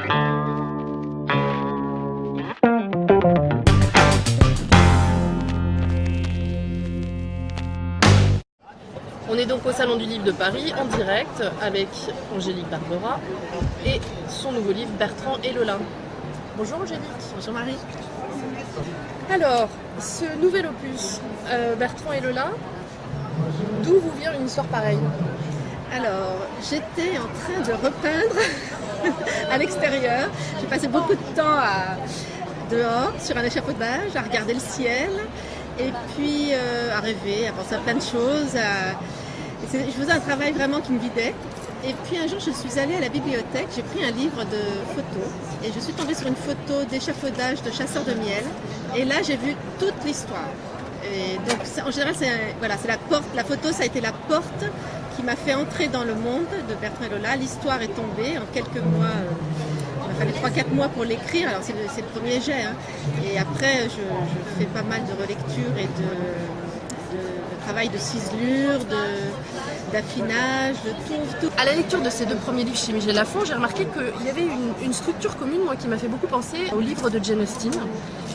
On est donc au Salon du Livre de Paris, en direct, avec Angélique Barbera et son nouveau livre Bertrand et Lola. Bonjour Angélique. Bonjour Marie. Alors, ce nouvel opus, Bertrand et Lola, d'où vous vient une histoire pareille? Alors, j'étais en train de repeindre à l'extérieur. J'ai passé beaucoup de temps dehors, sur un échafaudage, à regarder le ciel, et puis à rêver, à penser à plein de choses. Je faisais un travail vraiment qui me vidait. Et puis un jour, je suis allée à la bibliothèque, j'ai pris un livre de photos, et je suis tombée sur une photo d'échafaudage de chasseurs de miel. Et là, j'ai vu toute l'histoire. Et donc, en général, c'est la porte. La photo, ça a été la porte qui m'a fait entrer dans le monde de Bertrand et Lola. L'histoire est tombée en quelques mois. Il m'a fallu 3-4 mois pour l'écrire. Alors, c'est le premier jet. Hein. Et après, je fais pas mal de relectures et de travail de ciselure, d'affinage, de tout. À la lecture de ces deux premiers livres chez Michel Lafon, j'ai remarqué qu'il y avait une structure commune, moi, qui m'a fait beaucoup penser au livre de Jane Austen,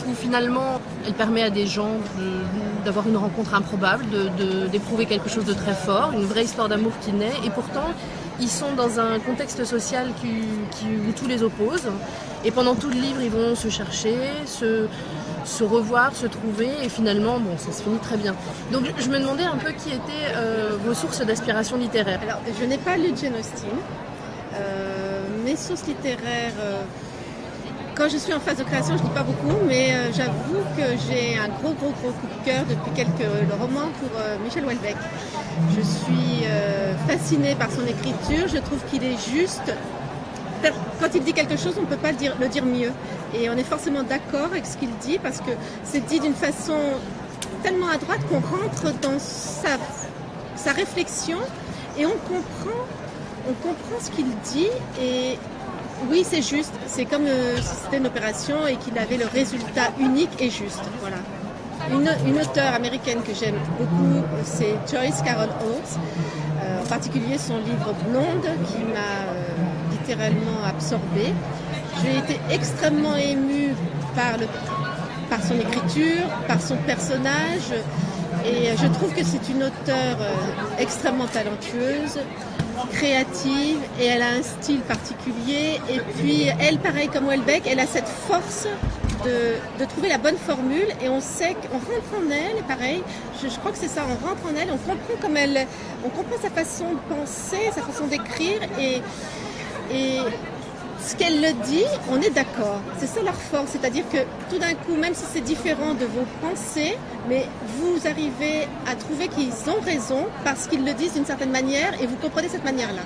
où finalement, elle permet à des gens d'avoir une rencontre improbable, d'éprouver quelque chose de très fort, une vraie histoire d'amour qui naît, et pourtant, ils sont dans un contexte social où tout les oppose, et pendant tout le livre, ils vont se chercher, se revoir, se trouver, et finalement, bon, ça se finit très bien. Donc je me demandais un peu qui étaient vos sources d'inspiration littéraire. Alors, je n'ai pas lu Jane Austen. Mes sources littéraires, quand je suis en phase de création, je ne lis pas beaucoup, mais j'avoue que j'ai un gros coup de cœur depuis quelques romans pour Michel Houellebecq. Je suis fascinée par son écriture, je trouve qu'il est juste. Quand il dit quelque chose, on ne peut pas le dire mieux. Et on est forcément d'accord avec ce qu'il dit parce que c'est dit d'une façon tellement à droite qu'on rentre dans sa réflexion et on comprend ce qu'il dit. Et oui, c'est juste. C'est comme si c'était une opération et qu'il avait le résultat unique et juste. Voilà. Une auteure américaine que j'aime beaucoup, c'est Joyce Carol Oates. En particulier son livre Blonde qui m'a littéralement absorbée. J'ai été extrêmement émue par son écriture, par son personnage, et je trouve que c'est une auteure extrêmement talentueuse, créative, et elle a un style particulier. Et puis elle, pareil comme Houellebecq, elle a cette force de trouver la bonne formule, et on sait qu'on rentre en elle, et pareil, je crois que c'est ça, on rentre en elle, on comprend on comprend sa façon de penser, sa façon d'écrire, et ce qu'elle le dit, on est d'accord. C'est ça leur force, c'est-à-dire que tout d'un coup, même si c'est différent de vos pensées, mais vous arrivez à trouver qu'ils ont raison parce qu'ils le disent d'une certaine manière et vous comprenez cette manière-là.